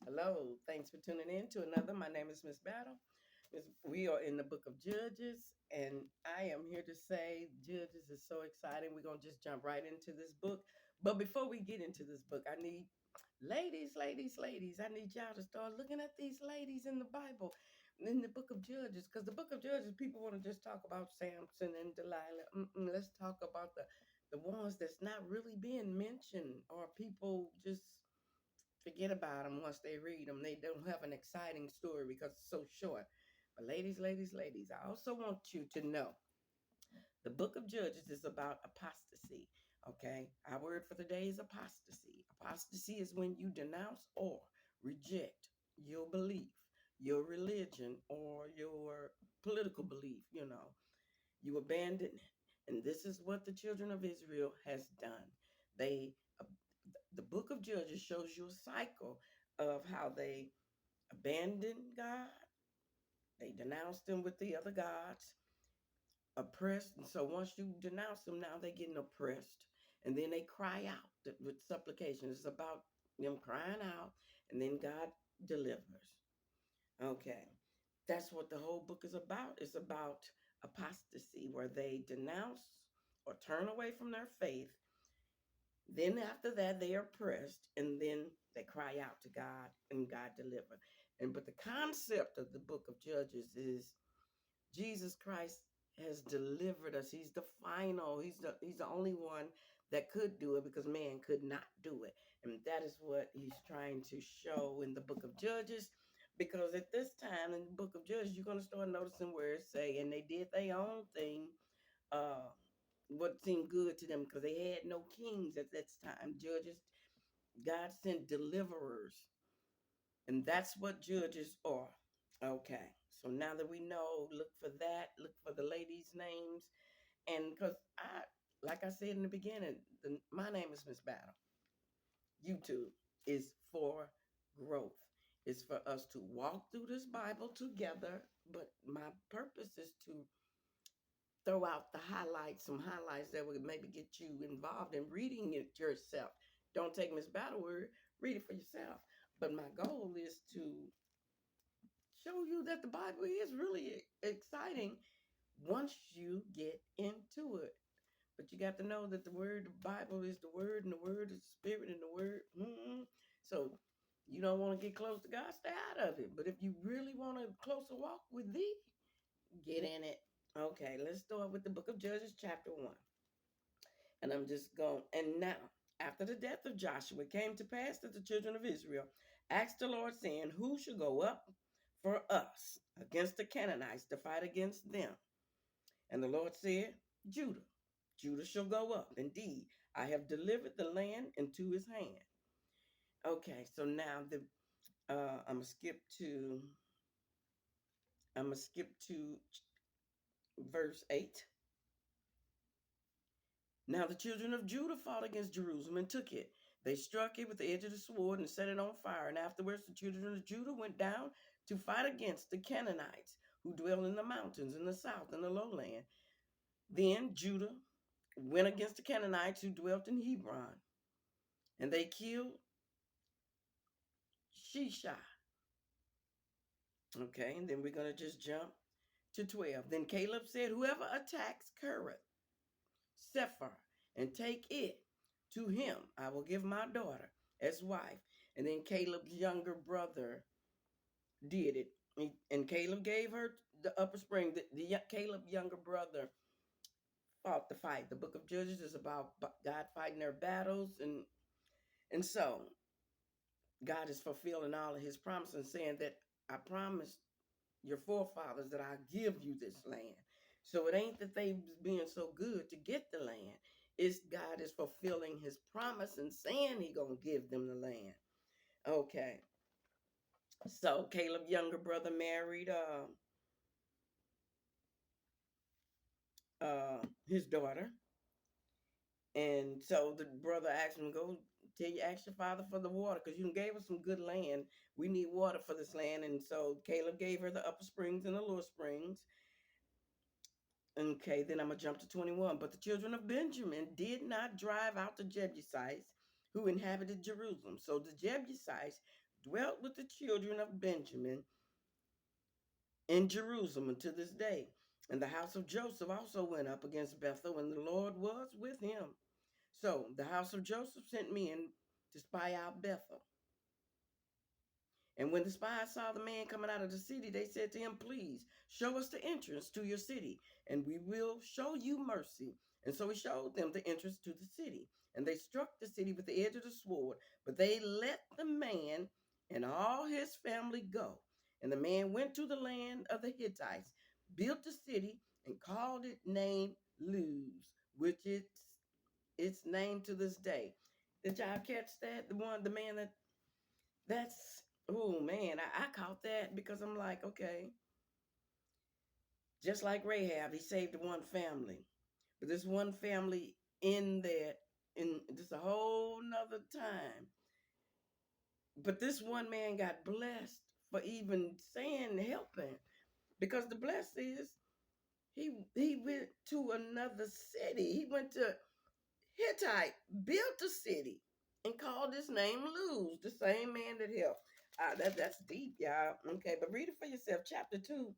Hello. Thanks for tuning in to another. My name is Miss Battle. We are in the book of Judges, and I am here to say Judges is so exciting. We're going to just jump right into this book. But before we get into this book, I need ladies, I need y'all to start looking at these ladies in the Bible, in the book of Judges, because the book of Judges, people want to just talk about Samson and Delilah. Let's talk about the ones that's not really being mentioned, or people just forget about them once they read them. They don't have an exciting story because it's so short. But ladies, I also want you to know the book of Judges is about apostasy. Okay, our word for the day is apostasy. Apostasy is when you denounce or reject your belief, your religion, or your political belief. You abandon it. And this is what the children of Israel has done. They the book of Judges shows you a cycle of how they abandoned God, they denounced him with the other gods, oppressed. And so once you denounce them, now they're getting oppressed. And then they cry out with supplication. It's about them crying out, and then God delivers. Okay. That's what the whole book is about. It's about apostasy, where they denounce or turn away from their faith. Then after that, they are pressed, and then they cry out to God, and God deliver. And but the concept of the book of Judges is Jesus Christ has delivered us. He's the final. He's the only one that could do it because man could not do it. And that is what he's trying to show in the book of Judges. Because at this time in the book of Judges, you're going to start noticing where it say, and they did their own thing, uh, what seemed good to them because they had no kings at that time. Judges, God sent deliverers, and that's what judges are. Okay, so now that we know, look for that, look for the ladies' names, and because like I said in the beginning, my name is Miss Battle. YouTube is for growth. It's for us to walk through this Bible together, but my purpose is to throw out the highlights, some highlights that would maybe get you involved in reading it yourself. Don't take Miss Battle word, read it for yourself. But my goal is to show you that the Bible is really exciting once you get into it. But you got to know that the Bible is the word, and the word is the spirit, and the word. So you don't want to get close to God, stay out of it. But if you really want a closer walk with thee, get in it. Okay, let's start with the book of Judges, chapter 1. And I'm just going. And now, after the death of Joshua, it came to pass that the children of Israel asked the Lord, saying, who shall go up for us against the Canaanites to fight against them? And the Lord said, Judah. Judah shall go up. Indeed, I have delivered the land into his hand. Okay, so now I'm gonna skip to verse 8. Now the children of Judah fought against Jerusalem and took it. They struck it with the edge of the sword and set it on fire. And afterwards the children of Judah went down to fight against the Canaanites who dwell in the mountains in the south and the lowland. Then Judah went against the Canaanites who dwelt in Hebron, and they killed Shishai. Okay, and then we're going to just jump to 12. Then Caleb said, whoever attacks Kerith, Sephar, and take it, to him I will give my daughter as wife. And then Caleb's younger brother did it. And Caleb gave her the upper spring. Caleb younger brother fought the fight. The book of Judges is about God fighting their battles. And so God is fulfilling all of his promises and saying that I promised your forefathers that I give you this land. So it ain't that they being so good to get the land. It's God is fulfilling his promise and saying he gonna give them the land. Okay. So Caleb's younger brother married his daughter. And so the brother asked him, go ask your father for the water, because you gave us some good land. We need water for this land. And so Caleb gave her the upper springs and the lower springs. Okay, then I'm going to jump to 21. But the children of Benjamin did not drive out the Jebusites who inhabited Jerusalem. So the Jebusites dwelt with the children of Benjamin in Jerusalem unto this day. And the house of Joseph also went up against Bethel, and the Lord was with him. So the house of Joseph sent men to spy out Bethel. And when the spies saw the man coming out of the city, they said to him, please show us the entrance to your city, and we will show you mercy. And so he showed them the entrance to the city. And they struck the city with the edge of the sword, but they let the man and all his family go. And the man went to the land of the Hittites, built the city, and called it name Luz, which its name to this day. Did y'all catch that? The man that's, oh man, I caught that because I'm like, okay, just like Rahab, he saved one family. But this one family in that, in just a whole nother time. But this one man got blessed for even saying helping. Because the blessed is he went to another city. He went to Hittite, built a city, and called his name Luz, the same man that helped. That's deep, y'all. Okay, but read it for yourself. Chapter 2.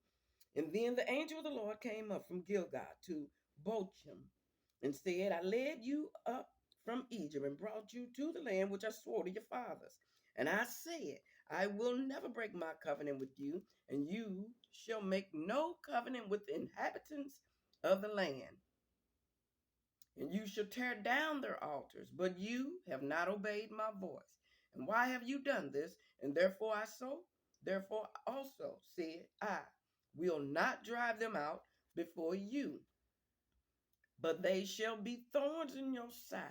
And then the angel of the Lord came up from Gilgal to Bochum and said, I led you up from Egypt and brought you to the land which I swore to your fathers. And I said, I will never break my covenant with you, and you shall make no covenant with the inhabitants of the land. And you shall tear down their altars, but you have not obeyed my voice. And why have you done this? And therefore also said I, will not drive them out before you, but they shall be thorns in your side,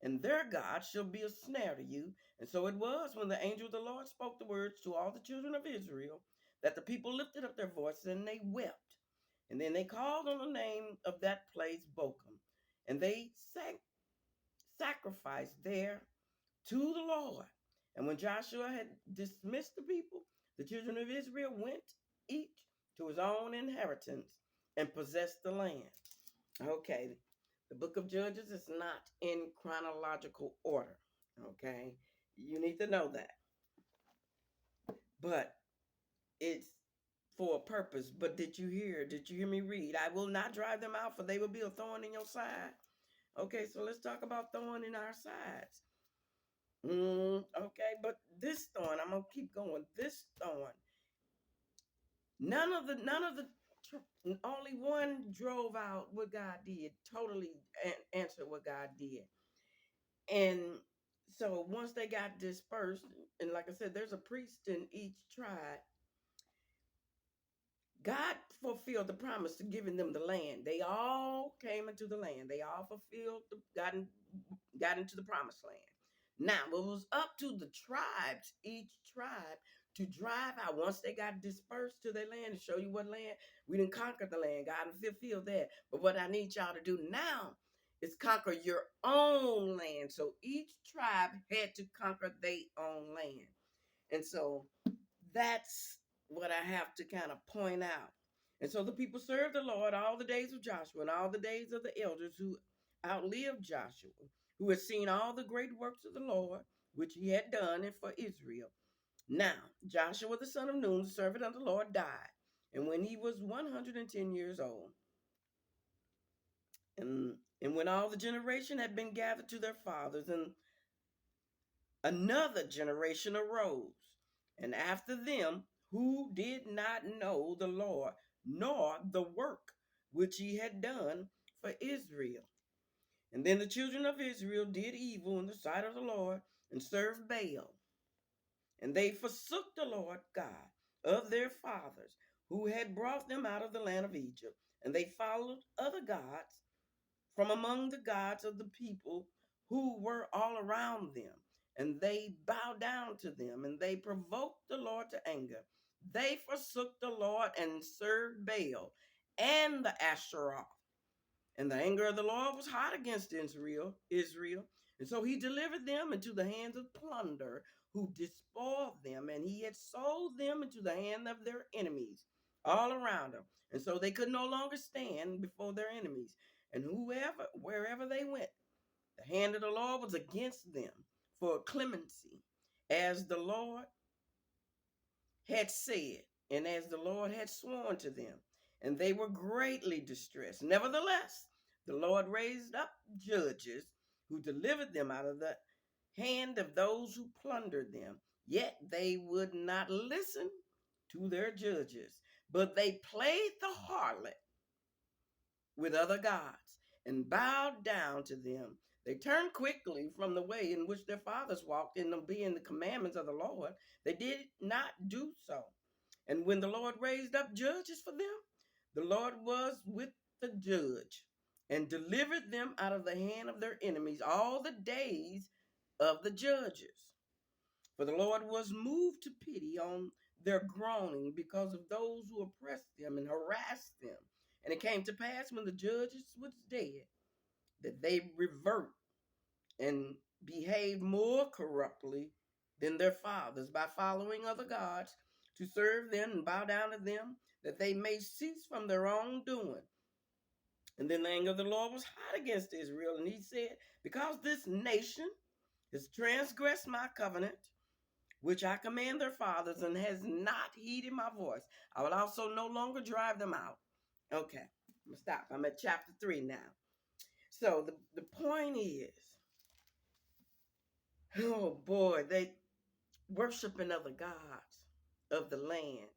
and their God shall be a snare to you. And so it was when the angel of the Lord spoke the words to all the children of Israel that the people lifted up their voices and they wept. And then they called on the name of that place Bochum, and they sacrificed there to the Lord. And when Joshua had dismissed the people, the children of Israel went each to his own inheritance and possessed the land. Okay, the book of Judges is not in chronological order. Okay, you need to know that. But it's for a purpose. But did you hear? Did you hear me read? I will not drive them out, for they will be a thorn in your side. Okay, so let's talk about thorn in our sides. Okay, but this thorn, I'm gonna keep going. This thorn, none of the, only one drove out what God did. Totally answered what God did, and so once they got dispersed, and like I said, there's a priest in each tribe. God fulfilled the promise to giving them the land. They all came into the land. They all fulfilled, got into the promised land. Now, it was up to the tribes, each tribe, to drive out once they got dispersed to their land, to show you what land. We didn't conquer the land. God fulfilled that. But what I need y'all to do now is conquer your own land. So each tribe had to conquer their own land. And so that's what I have to kind of point out. And so the people served the Lord all the days of Joshua and all the days of the elders who outlived Joshua, who had seen all the great works of the Lord, which he had done and for Israel. Now, Joshua the son of Nun, the servant of the Lord, died. And when he was 110 years old, and when all the generation had been gathered to their fathers, and another generation arose, and after them, who did not know the Lord, nor the work which he had done for Israel. And then the children of Israel did evil in the sight of the Lord and served Baal. And they forsook the Lord God of their fathers, who had brought them out of the land of Egypt. And they followed other gods from among the gods of the people who were all around them. And they bowed down to them, and they provoked the Lord to anger. They forsook the Lord and served Baal and the Asherah. And the anger of the Lord was hot against Israel. And so he delivered them into the hands of plunder, who despoiled them, and he had sold them into the hand of their enemies all around them. And so they could no longer stand before their enemies. And wherever they went, the hand of the Lord was against them for clemency. as the Lord had said, and as the Lord had sworn to them, and they were greatly distressed. Nevertheless, the Lord raised up judges who delivered them out of the hand of those who plundered them. Yet they would not listen to their judges, but they played the harlot with other gods and bowed down to them. They turned quickly from the way in which their fathers walked in obeying the commandments of the Lord. They did not do so. And when the Lord raised up judges for them, the Lord was with the judge and delivered them out of the hand of their enemies all the days of the judges. For the Lord was moved to pity on their groaning because of those who oppressed them and harassed them. And it came to pass when the judges was dead that they revert and behave more corruptly than their fathers by following other gods to serve them and bow down to them, that they may cease from their own doing. And then the anger of the Lord was hot against Israel, and he said, because this nation has transgressed my covenant, which I command their fathers, and has not heeded my voice, I will also no longer drive them out. Okay, I'm going to stop. I'm at chapter 3 now. So the point is, oh boy, they worshiping other gods of the land.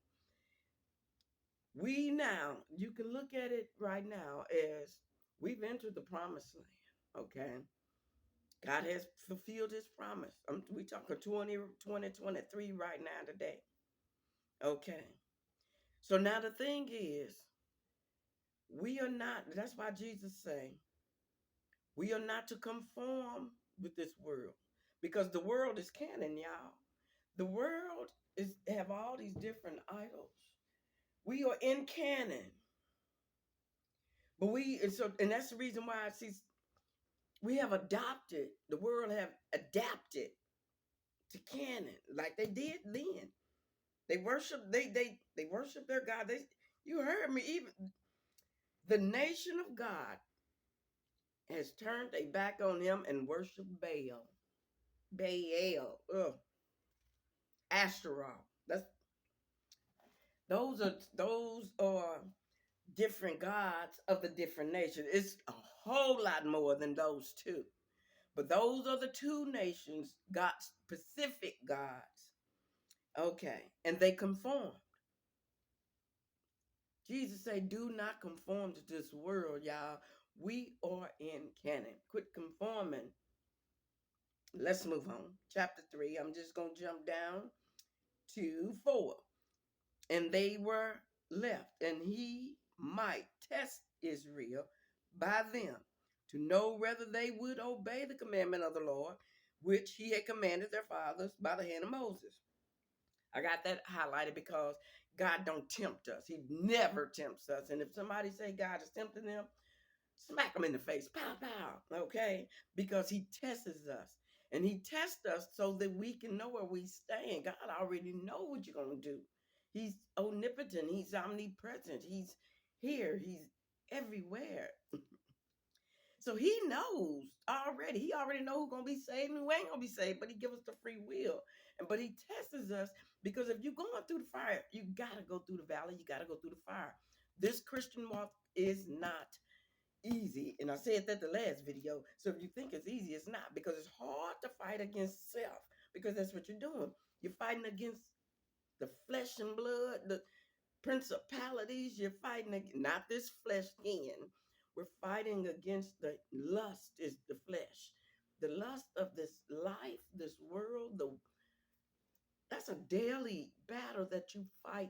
We now, you can look at it right now as we've entered the promised land, okay? God has fulfilled his promise. We talking 2023 right now today, okay? So now the thing is, we are not, that's why Jesus say, we are not to conform with this world, because the world is canon, y'all. The world is have all these different idols. We are in canon. But and that's the reason why I see we have adopted, the world have adapted to canon like they did then. They worship they worship their God. You heard me, even the nation of God has turned their back on him and worship Baal. Baal. Ugh. Ashtaroth. Those are different gods of the different nations. It's a whole lot more than those two. But those are the two nations, got specific gods. Okay. And they conform. Jesus said, do not conform to this world, y'all. We are in canon. Quit conforming. Let's move on. Chapter 3. I'm just going to jump down to 4. And they were left, and he might test Israel by them to know whether they would obey the commandment of the Lord, which he had commanded their fathers by the hand of Moses. I got that highlighted because God don't tempt us. He never tempts us. And if somebody say God is tempting them, smack them in the face. Pow, pow. Okay? Because he tests us. And he tests us so that we can know where we stand. God already know what you're going to do. He's omnipotent. He's omnipresent. He's here. He's everywhere. So he knows already. He already know who's going to be saved and who ain't going to be saved. But he gives us the free will. But he tests us because if you're going through the fire, you got to go through the valley. You got to go through the fire. This Christian walk is not easy. And I said that the last video. So if you think it's easy, it's not, because it's hard to fight against self, because that's what you're doing. You're fighting against the flesh and blood, the principalities. You're fighting not this flesh skin. We're fighting against the lust is the flesh. The lust of this life, this world, that's a daily battle that you fight.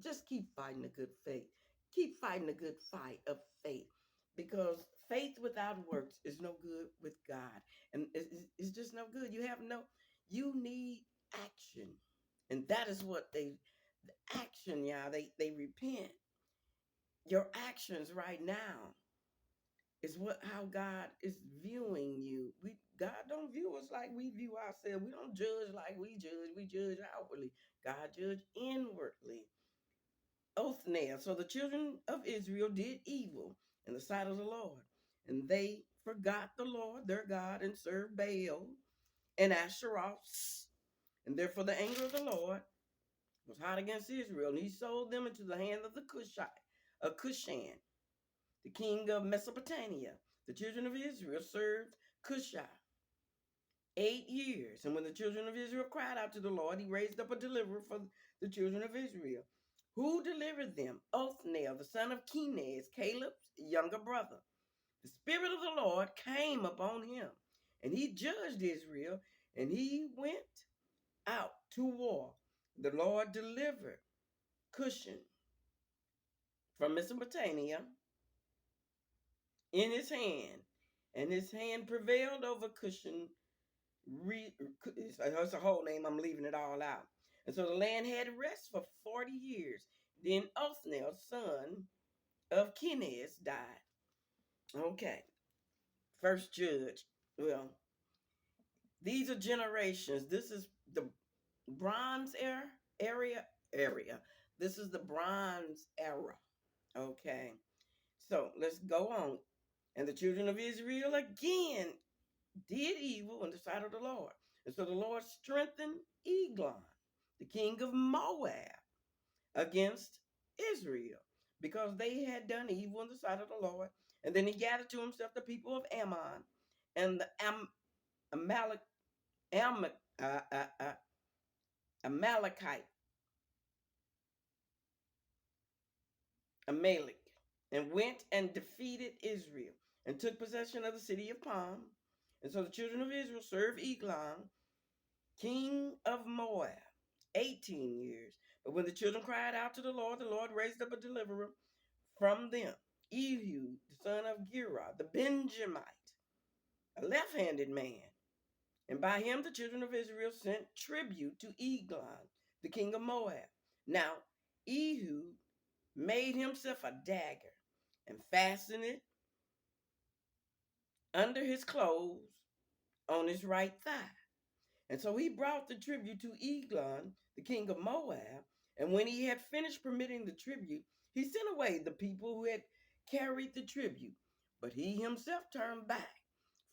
Just keep fighting a good faith. Keep fighting a good fight of faith, because faith without works is no good with God. And it's just no good. You need action. And that is what the action, yeah, they repent. Your actions right now is how God is viewing you. God don't view us like we view ourselves. We don't judge like we judge. We judge outwardly. God judge inwardly. Othniel. So the children of Israel did evil in the sight of the Lord, and they forgot the Lord their God and served Baal and Asheroths. And therefore the anger of the Lord was hot against Israel, and he sold them into the hand of the Cushite, of Cushan, the king of Mesopotamia. The children of Israel served Cushai 8 years. And when the children of Israel cried out to the Lord, he raised up a deliverer for the children of Israel. Who delivered them? Othniel, the son of Kenaz, Caleb's younger brother. The Spirit of the Lord came upon him, and he judged Israel, and he went out to war. The Lord delivered Cushan from Mesopotamia in his hand, and his hand prevailed over Cushan. It's a whole name, I'm leaving it all out. And so the land had rest for 40 years. Then Othniel, son of Kenaz, died. Okay, first judge. Well, these are generations. This is the Bronze era area. This is the Bronze era. Okay, so let's go on. And the children of Israel again did evil in the sight of the Lord. And so the Lord strengthened Eglon, the king of Moab, against Israel, because they had done evil in the sight of the Lord. And then he gathered to himself the people of Ammon and the Amalek, Amalek, uh, uh, uh, Amalekite, Amalek, and went and defeated Israel and took possession of the city of Palm. And so the children of Israel served Eglon, king of Moab, 18 years. But when the children cried out to the Lord raised up a deliverer from them, Ehud, the son of Gera, the Benjamite, a left-handed man. And by him the children of Israel sent tribute to Eglon, the king of Moab. Now Ehud made himself a dagger and fastened it under his clothes on his right thigh. And so he brought the tribute to Eglon, the king of Moab. And when he had finished permitting the tribute, he sent away the people who had carried the tribute. But he himself turned back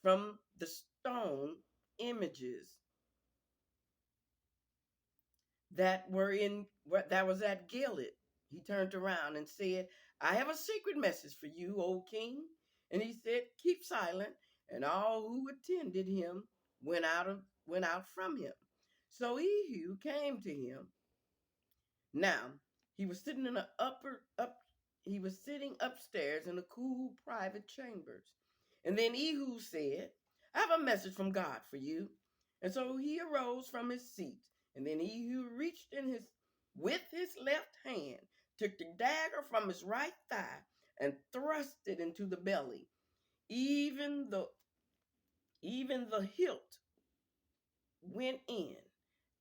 from the stone images that was at Gilead. He turned around and said, I have a secret message for you, O king. And he said, keep silent. And all who attended him went out from him. So Ehud came to him. Now he was sitting in the he was sitting upstairs in the cool private chambers. And then Ehud said, I have a message from God for you. And so he arose from his seat. And then Ehud reached in his with his left hand, took the dagger from his right thigh, and thrust it into the belly. Even the hilt went in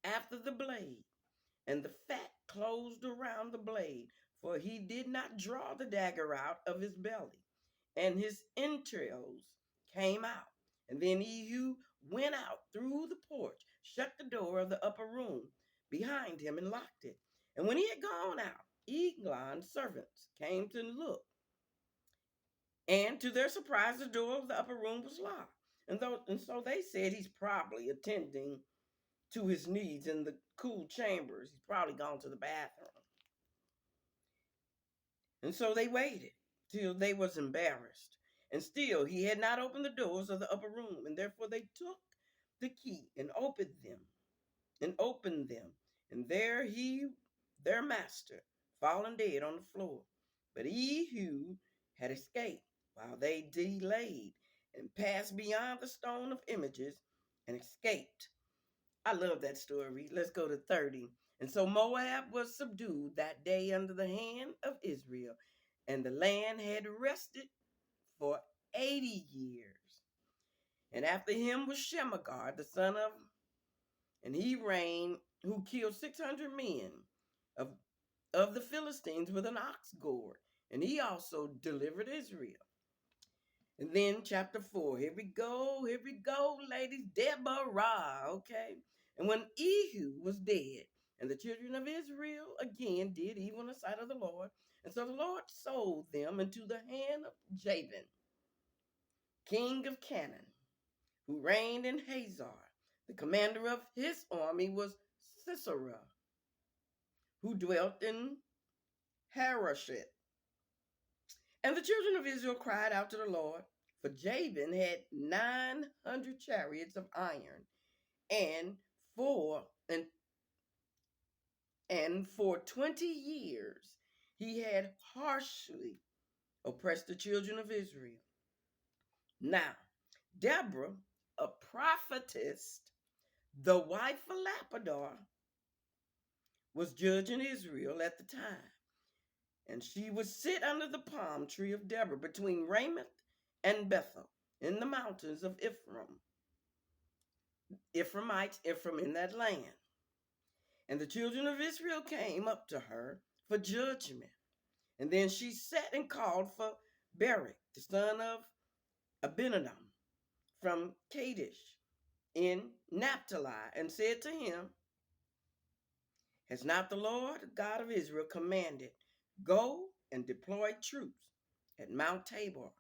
after the blade, and the fat closed around the blade, for he did not draw the dagger out of his belly, and his entrails came out. And then Ehud went out through the porch, shut the door of the upper room behind him, and locked it. And when he had gone out, Eglon's servants came to look, and to their surprise, the door of the upper room was locked. And so they said he's probably attending to his needs in the cool chambers. He's probably gone to the bathroom. And so they waited till they was embarrassed. And still he had not opened the doors of the upper room. And therefore they took the key and opened them. And there their master, fallen dead on the floor. But Ehud had escaped while they delayed and passed beyond the stone of images and escaped. I love that story. Let's go to 30. And so Moab was subdued that day under the hand of Israel, and the land had rested for 80 years. And after him was Shemagar, the son of, and he reigned, who killed 600 men of, of the Philistines with an ox goad. And he also delivered Israel. And then chapter 4, here we go, ladies, Deborah, okay? And when Ehud was dead, and the children of Israel again did evil in the sight of the Lord, and so the Lord sold them into the hand of Jabin, king of Canaan, who reigned in Hazor, The commander of his army was Sisera, who dwelt in Harosheth. And the children of Israel cried out to the Lord, for Jabin had 900 chariots of iron, and for and and for 20 years he had harshly oppressed the children of Israel. Now, Deborah, a prophetess, the wife of Lapidar, was judge in Israel at the time, and she would sit under the palm tree of Deborah between Ramoth and Bethel in the mountains of Ephraim. Ephraimites, Ephraim in that land. And the children of Israel came up to her for judgment. And then she sat and called for Barak, the son of Abinadab, from Kadesh in Naphtali, and said to him, has not the Lord God of Israel commanded, go and deploy troops at Mount Tabor,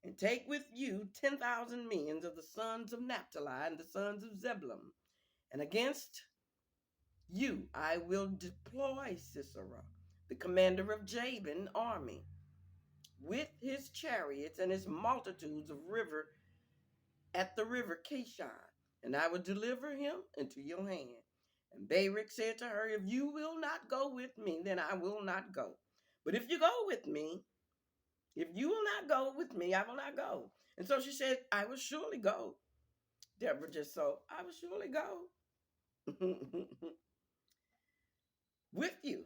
and take with you 10,000 men of the sons of Naphtali and the sons of Zebulun, and against you I will deploy Sisera, the commander of Jabin's army, with his chariots and his multitudes of river at the river Kishon, and I will deliver him into your hand. And Barak said to her, if you will not go with me, then I will not go. But if you go with me, if you will not go with me, I will not go. And so she said, I will surely go. Deborah just so, I will surely go with you.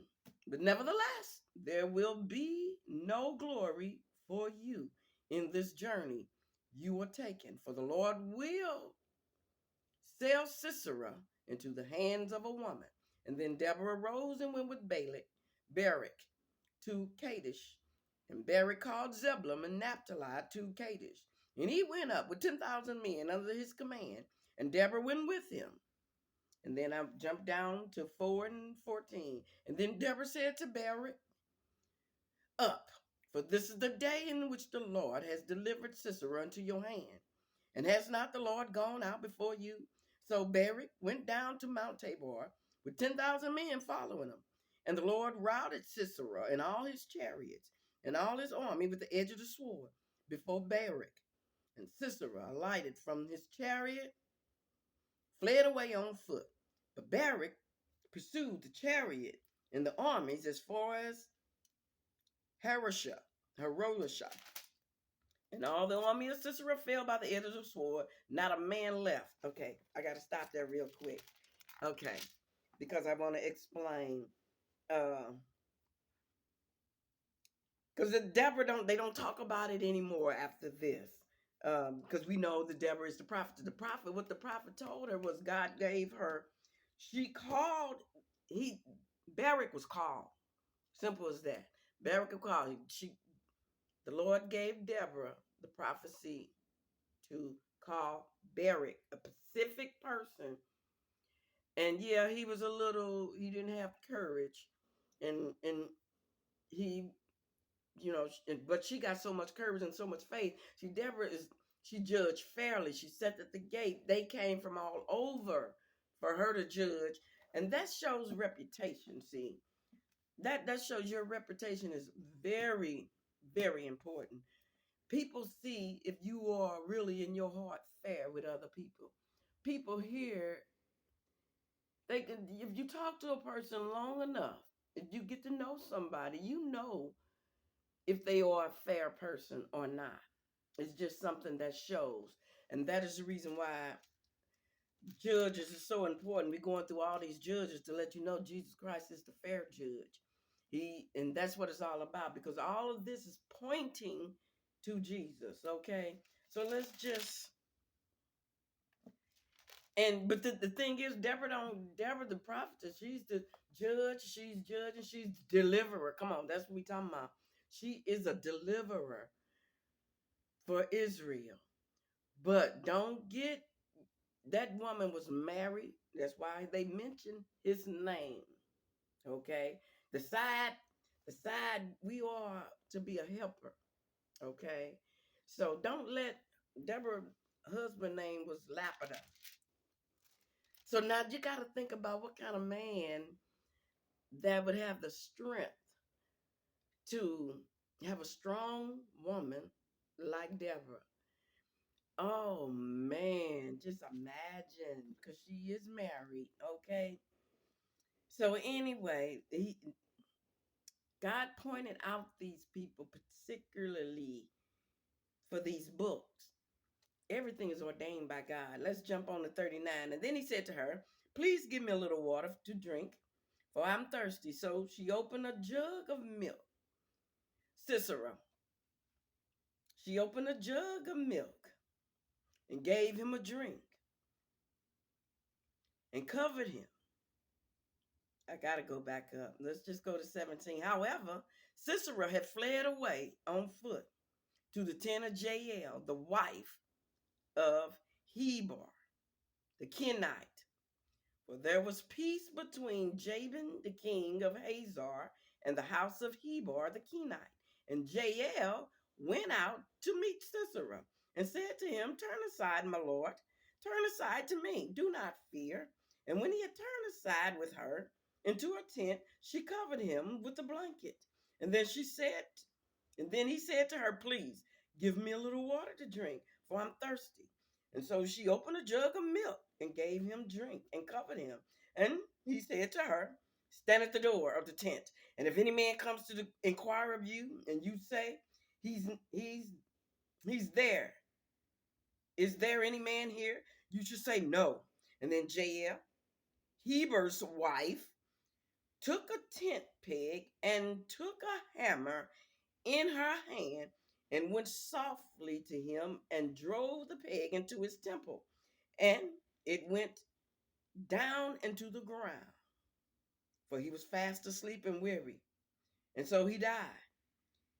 But nevertheless, there will be no glory for you in this journey you are taking, for the Lord will sell Sisera into the hands of a woman. And then Deborah rose and went with Barak to Kadesh. And Barak called Zebulun and Naphtali to Kadesh. And he went up with 10,000 men under his command. And Deborah went with him. And then I jumped down to 4 and 14. And then Deborah said to Barak, up, for this is the day in which the Lord has delivered Sisera into your hand. And has not the Lord gone out before you? So Barak went down to Mount Tabor with 10,000 men following him. And the Lord routed Sisera and all his chariots and all his army with the edge of the sword before Barak. And Sisera alighted from his chariot, fled away on foot. But Barak pursued the chariot and the armies as far as Haroshah. And all the army of Sisera fell by the edge of the sword. Not a man left. Okay, I got to stop there real quick. Okay, because I want to explain. Because the Deborah they don't talk about it anymore after this. Because we know that Deborah is the prophet. The prophet, what the prophet told her was God gave her. She called. Barak was called. Simple as that. Barak was called. The Lord gave Deborah the prophecy to call Barak, a Pacific person. And yeah, he didn't have courage. And he, but she got so much courage and so much faith. She judged fairly. She sat at the gate. They came from all over for her to judge. And that shows reputation, see. That shows your reputation is very, very important. People see if you are really in your heart fair with other people. People here, if you talk to a person long enough, if you get to know somebody, you know if they are a fair person or not. It's just something that shows. And that is the reason why judges is so important. We're going through all these judges to let you know Jesus Christ is the fair judge. And that's what it's all about, because all of this is pointing to Jesus. Okay, so let's just but the thing is, Deborah the prophetess, she's the judge, she's judging, she's deliverer. Come on, that's what we talking about. She is a deliverer for Israel. But don't get, that woman was married. That's why they mention his name. Okay, decide we are to be a helper. Okay, so don't let Deborah's husband name was Lapidar. So now you got to think about what kind of man that would have the strength to have a strong woman like Deborah. Oh man, just imagine because she is married, okay? So anyway, God pointed out these people particularly for these books. Everything is ordained by God. Let's jump on to 39. And then he said to her, "Please give me a little water to drink, for I'm thirsty." So she opened a jug of milk. Sisera, she opened a jug of milk and gave him a drink and covered him. I got to go back up. Let's just go to 17. However, Sisera had fled away on foot to the tent of Jael, the wife of Heber, the Kenite. For there was peace between Jabin, the king of Hazor, and the house of Heber, the Kenite. And Jael went out to meet Sisera and said to him, "Turn aside, my lord, turn aside to me. Do not fear." And when he had turned aside with her into her tent, she covered him with a blanket. And then she said, and then he said to her, "Please give me a little water to drink, for I'm thirsty." And so she opened a jug of milk and gave him drink and covered him. And he said to her, "Stand at the door of the tent. And if any man comes to inquire of you, and you say, he's there. Is there any man here?" You should say no. And then Jael, Heber's wife, took a tent peg and took a hammer in her hand and went softly to him and drove the peg into his temple. And it went down into the ground, for he was fast asleep and weary. And so he died.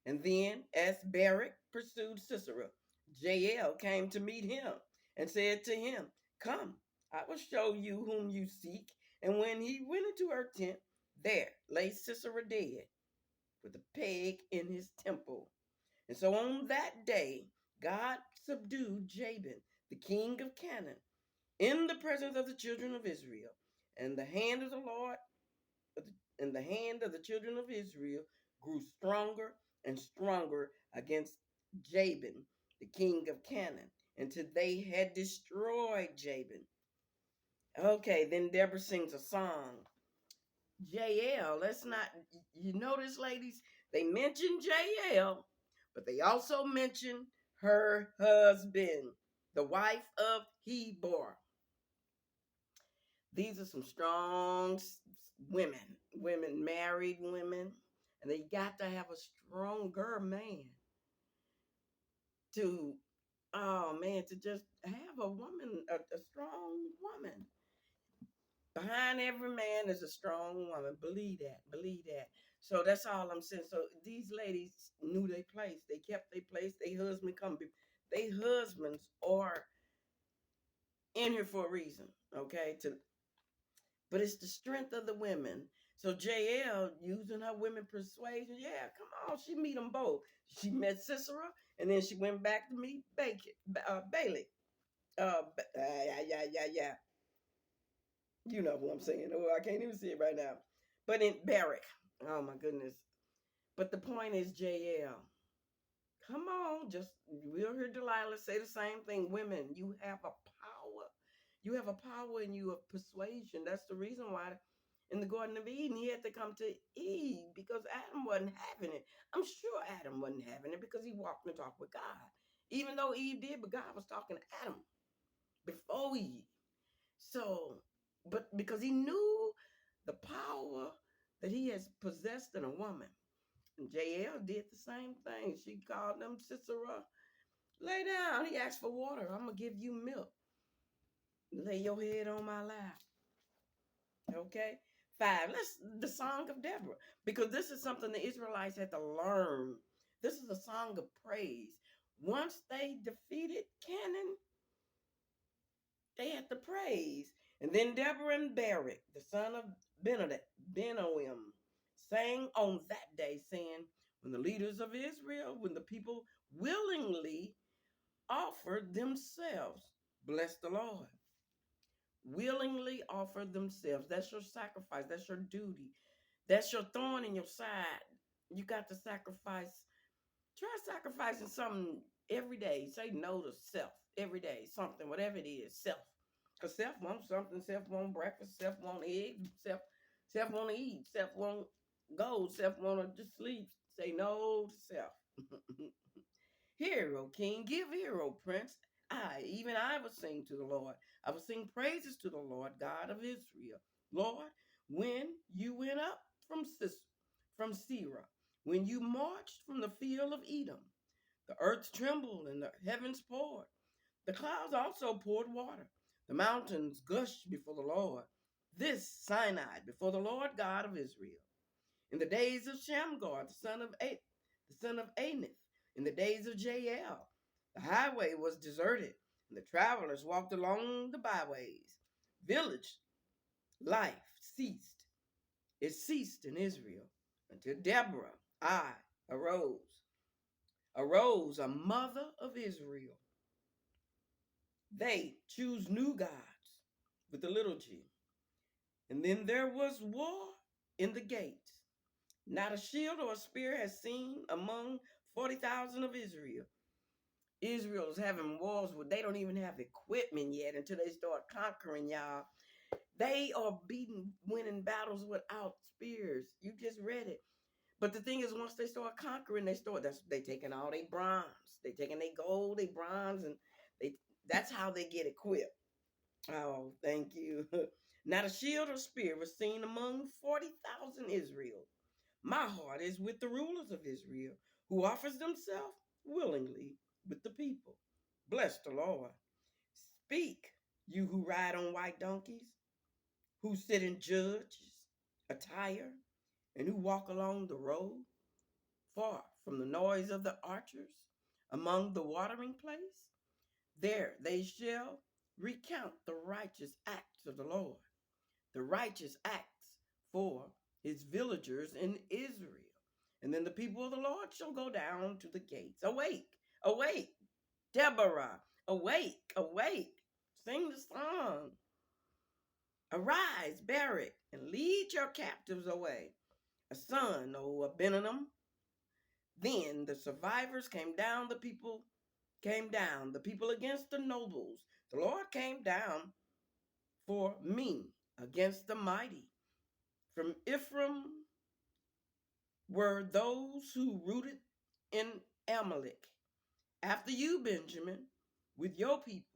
And then, as Barak pursued Sisera, Jael came to meet him and said to him, "Come, I will show you whom you seek." And when he went into her tent, there lay Sisera dead, with a peg in his temple. And so on that day, God subdued Jabin, the king of Canaan, in the presence of the children of Israel. And the hand of the Lord and the hand of the children of Israel grew stronger and stronger against Jabin, the king of Canaan, until they had destroyed Jabin. Okay, then Deborah sings a song. Jael, let's not, you notice, ladies, they mention Jael, but they also mention her husband, the wife of Heber. These are some strong women, married women, and they got to have a stronger man to, oh man, to just have a woman, a strong woman. Behind every man is a strong woman. Believe that. Believe that. So that's all I'm saying. So these ladies knew their place. They kept their place. Their husband come. Their husbands are in here for a reason. Okay. But it's the strength of the women. So JL using her women persuasion. Yeah, come on. She meet them both. She met Sisera, and then she went back to meet Bailey. Yeah. You know what I'm saying. Oh, I can't even see it right now. But in Barrack. Oh my goodness. But the point is, JL. Come on, just we'll hear Delilah say the same thing. Women, you have a power. You have a power in you of persuasion. That's the reason why in the Garden of Eden he had to come to Eve because Adam wasn't having it. I'm sure Adam wasn't having it because he walked and talked with God. Even though Eve did, but God was talking to Adam before Eve. So, but because he knew the power that he has possessed in a woman. And JL did the same thing. She called them Sisera. Lay down. He asked for water. I'm going to give you milk. Lay your head on my lap. Okay? 5. The song of Deborah. Because this is something the Israelites had to learn. This is a song of praise. Once they defeated Canaan, they had to praise. And then Deborah and Barak, the son of Benoam, sang on that day, saying, when the leaders of Israel, when the people willingly offered themselves, bless the Lord. willingly offer themselves. That's your sacrifice. That's your duty. That's your thorn in your side. You got to sacrifice. Try sacrificing something every day. Say no to self every day. Something, whatever it is, self. Because self wants something. Self want breakfast. Self want eggs. Self want to eat. Self want gold. Self want to just sleep. Say no to self. Hero King, give hero Prince. Even I will sing to the Lord. I will sing praises to the Lord, God of Israel. Lord, when you went up from Seirah, when you marched from the field of Edom, the earth trembled and the heavens poured. The clouds also poured water. The mountains gushed before the Lord. This Sinai before the Lord God of Israel. In the days of Shamgar, the son of Anath, in the days of Jael, the highway was deserted, and the travelers walked along the byways. Village life ceased. It ceased in Israel until Deborah, I, arose, arose a mother of Israel. They choose new gods with a little g. And then there was war in the gates. Not a shield or a spear has seen among 40,000 of Israel. Israel is having wars where they don't even have equipment yet until they start conquering, y'all. They are winning battles without spears. You just read it. But the thing is, once they start conquering, they taking all their bronze, they taking their gold, their bronze, and they that's how they get equipped. Oh, thank you. Not a shield or spear was seen among 40,000 Israel. My heart is with the rulers of Israel, who offers themselves willingly with the people. Bless the Lord. Speak, you who ride on white donkeys, who sit in judges' attire, and who walk along the road, far from the noise of the archers, among the watering place. There they shall recount the righteous acts of the Lord, the righteous acts for his villagers in Israel. And then the people of the Lord shall go down to the gates. Awake, awake, Deborah, awake, awake. Sing the song. Arise, Barak, and lead your captives away. A son, O Abinoam. Then the survivors came down, the people against the nobles. The Lord came down for me against the mighty. From Ephraim were those who rooted in Amalek. After you, Benjamin, with your people,